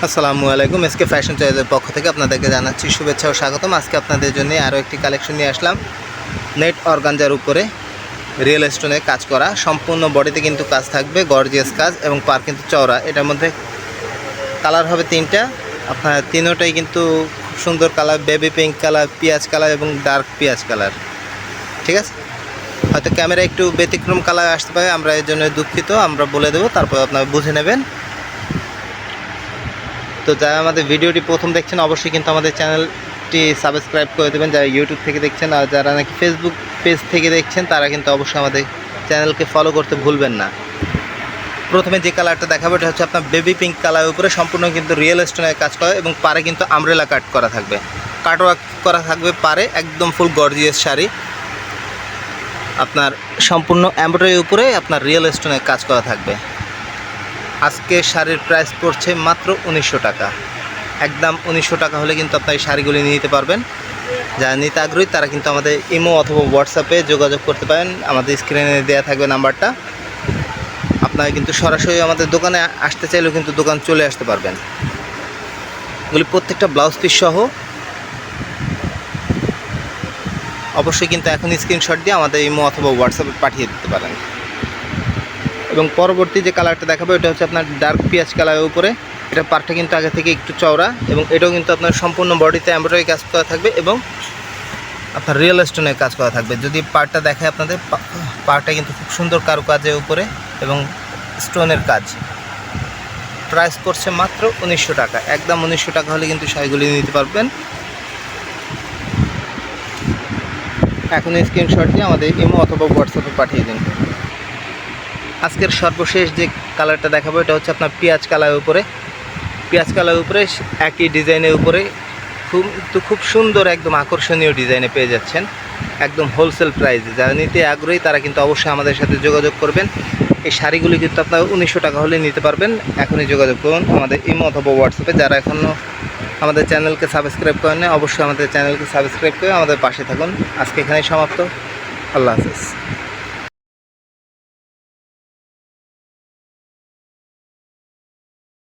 আসসালামু আলাইকুম। SK fashion চয়েসের পক্ষ থেকে আপনাদেরকে জানাচ্ছি শুভেচ্ছা ও স্বাগতম। আজকে আপনাদের জন্য আরও একটি কালেকশন নিয়ে আসলাম। নেট অর্গানজার উপরে রিয়েল স্টোনে কাজ করা, সম্পূর্ণ বডিতে কিন্তু কাজ থাকবে, গর্জিয়াস কাজ এবং পার কিন্তু চওড়া। এটার মধ্যে কালার হবে তিনটা, আপনার তিনোটাই কিন্তু খুব সুন্দর কালার, বেবি পিঙ্ক কালার, পেঁয়াজ কালার এবং ডার্ক পেঁয়াজ কালার। ঠিক আছে, হয়তো ক্যামেরা একটু ব্যতিক্রম কালার আসতে পারে, আমরা এর জন্য দুঃখিত, আমরা বলে দেবো, তারপর আপনারা বুঝে নেবেন। তো যারা আমাদের ভিডিওটি প্রথম দেখছেন অবশ্যই কিন্তু আমাদের চ্যানেলটি সাবস্ক্রাইব করে দেবেন, যারা ইউটিউব থেকে দেখছেন। আর যারা নাকি ফেসবুক পেজ থেকে দেখছেন তারা কিন্তু অবশ্যই আমাদের চ্যানেলকে ফলো করতে ভুলবেন না। প্রথমে যে কালারটা দেখাবো এটা হচ্ছে আপনার বেবি পিঙ্ক কালারের উপরে সম্পূর্ণ কিন্তু রিয়েল স্টোনের কাজ করা এবং পারে কিন্তু আমব্রেলা কাট করা থাকবে, কাটওয়ার্ক করা থাকবে পারে, একদম ফুল গর্জিয়াস শাড়ি। আপনার সম্পূর্ণ এমব্রয়ডারির উপরে আপনার রিয়েল স্টোনের কাজ করা থাকবে। আজকে শাড়ির প্রাইস পড়ছে মাত্র 1900 টাকা, একদম 1900 টাকা হলে কিন্তু আপনার এই শাড়িগুলি নিয়ে নিতে পারবেন। যারা নিতে আগ্রহী তারা কিন্তু আমাদের ইমো অথবা হোয়াটসঅ্যাপে যোগাযোগ করতে পারেন, আমাদের স্ক্রিনে দেওয়া থাকবে নাম্বারটা। আপনারা কিন্তু সরাসরি আমাদের দোকানে আসতে চাইলেও কিন্তু দোকান চলে আসতে পারবেন। এগুলি প্রত্যেকটা ব্লাউজ পিস সহ। অবশ্যই কিন্তু এখন স্ক্রিনশট দিয়ে আমাদের ইমো অথবা হোয়াটসঅ্যাপে পাঠিয়ে দিতে পারেন। এবং পরবর্তী যে কালারটা দেখাবো এটা হচ্ছে আপনার ডার্ক পেঁয়াজ কালারের উপরে। এটা পার্টটা কিন্তু আগে থেকে একটু চওড়া এবং এটাও কিন্তু আপনার সম্পূর্ণ বডিতে এমব্রয়ডারি কাজ করা থাকবে এবং আপনার রিয়েল স্টোনের কাজ করা থাকবে। যদি পার্টটা দেখায় আপনাদের, পার্টটা কিন্তু খুব সুন্দর কারুকাজের উপরে এবং স্টোনের কাজ। প্রাইস পড়ছে মাত্র 1900 টাকা, একদম 1900 টাকা হলে কিন্তু শাড়িগুলি নিতে পারবেন। এখন স্ক্রিনশট দিয়ে আমাদের ইমো অথবা হোয়াটসঅ্যাপে পাঠিয়ে দিন। আজকের সর্বশেষ যে কালারটা দেখাবো এটা হচ্ছে আপনার পেঁয়াজ কালারের উপরে। পেঁয়াজ কালারের উপরে একই ডিজাইনের উপরে খুব সুন্দর একদম আকর্ষণীয় ডিজাইনে পেয়ে যাচ্ছেন, একদম হোলসেল প্রাইসে। যারা নিতে আগ্রহী তারা কিন্তু অবশ্যই আমাদের সাথে যোগাযোগ করবেন। এই শাড়িগুলি কিন্তু আপনার 1900 টাকা হলে নিতে পারবেন। এখনই যোগাযোগ করুন আমাদের ইমো অথবা হোয়াটসঅ্যাপে। যারা এখনও আমাদের চ্যানেলকে সাবস্ক্রাইব করেন না অবশ্যই আমাদের চ্যানেলকে সাবস্ক্রাইব করে আমাদের পাশে থাকুন। আজকে এখানেই সমাপ্ত। আল্লাহ হাফেজ।